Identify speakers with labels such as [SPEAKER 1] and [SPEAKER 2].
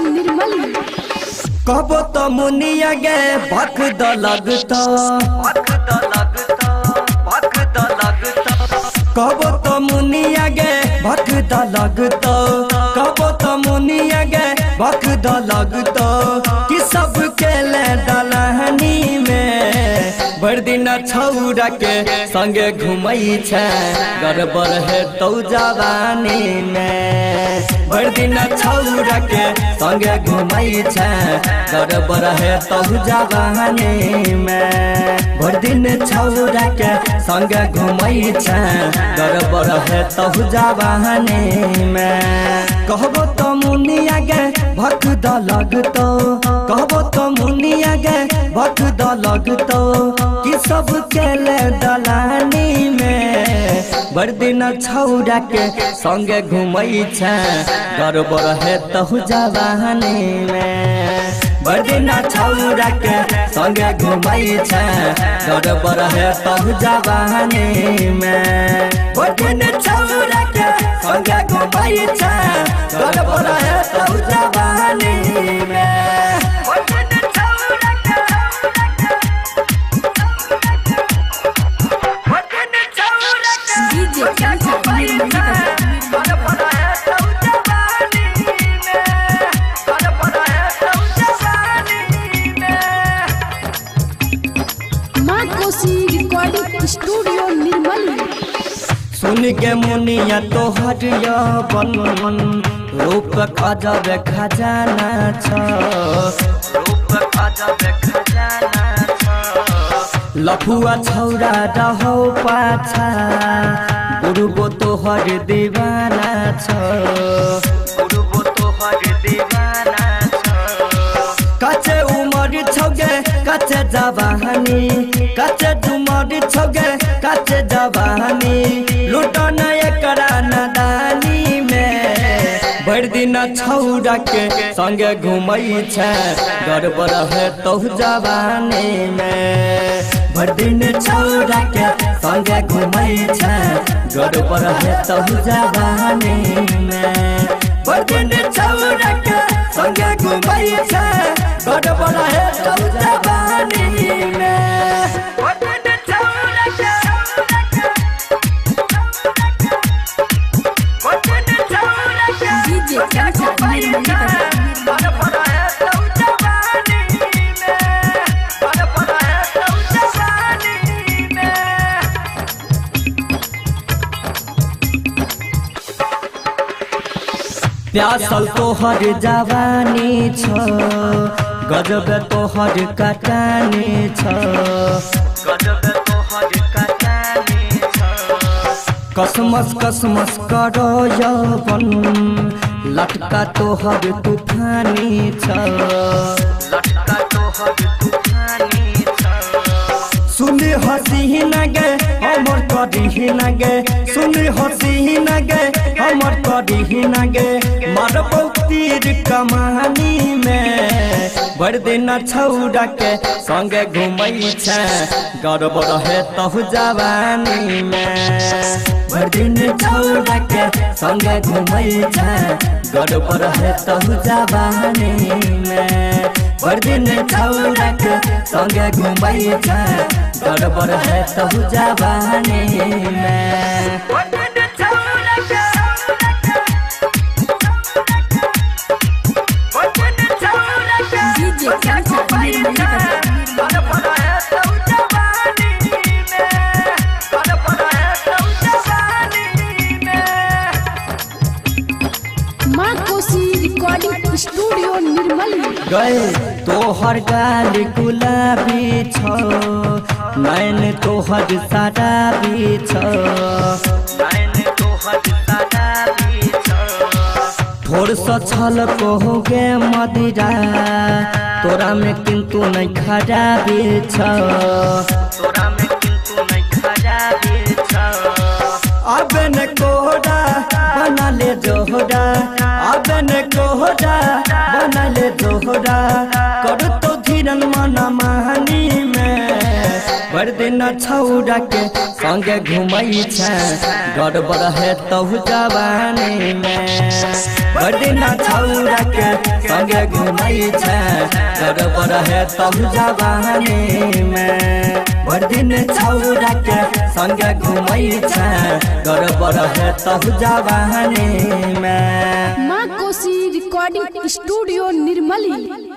[SPEAKER 1] निर्मली।
[SPEAKER 2] कहबो तो मुनिया गे भक द लगता, कहबो तो मुनिया गे भक द लगता, कहबो तो मुनिया गे भक द लगता कि सब के ले दलहनी में भर दिन छौरा के संगे घुमई छे गड़बड़ है तो जवानी में। भर दिन छौरा के संगे घुमई छे गड़बड़ है तो जवानी में। भर दिन छौरा के संगे घुमई छे गड़बड़ है तो जवानी में। कहबो तो मुनिया गे भक द लगतो, कहबो तो मुनिया गे भक द लगतो कि सब के ले दलानी में भर दिन छौरा के संगे घुमई छे गड़बड़ है तो जवानी में। भर दिन छौरा के संगे घुमई छे गड़बड़ है तो जवानी में। भर दिन छौरा के संगे घुमई छे गड़बड़ है तो जवानी में।
[SPEAKER 1] स्टूडियो निर्मली।
[SPEAKER 2] सुन के मुनिया तो हरिया बन रूप खजब खजाना छ, रूप खजब खजाना छ। लफुआ छौरा रहो पाछा गुरुबो तो हर दीवाना छ, गुरुबो तो हर दीवाना छ। कच्चे उमर छौगे कच्चे जवानी, कच्चे उमर छौगे कच्चे जवानी लुटन एकरा नदानी में। भर दिन छौरा के संगे घुमई छे गड़बड़ है तो जवानी में। भर दिन छौरा के संगे घुमई छे गड़बड़ है तो जवानी में। भर दिन छौरा के संगे घुमई छे गड़बड़ है तो जवानी में। प्यासल तोहर जवानी छ गजब तोहर कटानी छ, गजब तोहर कटानी छ। कसमस कसमस करो यौवन लटका तोहर तूफानी छ, लटका तोहर तूफानी छ। सुन हसीन गे हमर करीन गे, सुन हसीन गे हमर करीन गे मारबो तीर कमानी में। भर दिन छौरा के संगे घुमई छे गड़बड़ है तो जवानी में। भर दिन छौरा के संगे घुमई छे गड़बड़ है तो जवानी में। भर दिन छौरा के संगे घुमई छे गड़बड़ है तो जवानी में।
[SPEAKER 1] स्टूडियो निर्मली।
[SPEAKER 2] गए तोहर गाल गुलाबी छ नैन तोहर शराबी छ, नैन तोहर शराबी छ। थोड़ सा छल कहोगे मदिरा तोरा में किंतु नहीं खराबी छ, तोरा में किंतु नहीं खराबी छ। अब न कोहरा बना ले जोहरा, अब न कोहरा बना ले जोहरा कर तो धीरन मना महानी में। भर दिन न छौरा के संगे घुमई छे गड़बड़ है तहु जवानी में बड़े न छौरा के संगे घुमई छे गड़बड़ है तहु जवानी में बड़े न छौरा के संगे घुमई छे गड़बड़ है तहु जवानी में।
[SPEAKER 1] माँ कोसी रिकॉर्डिंग स्टूडियो निर्मली।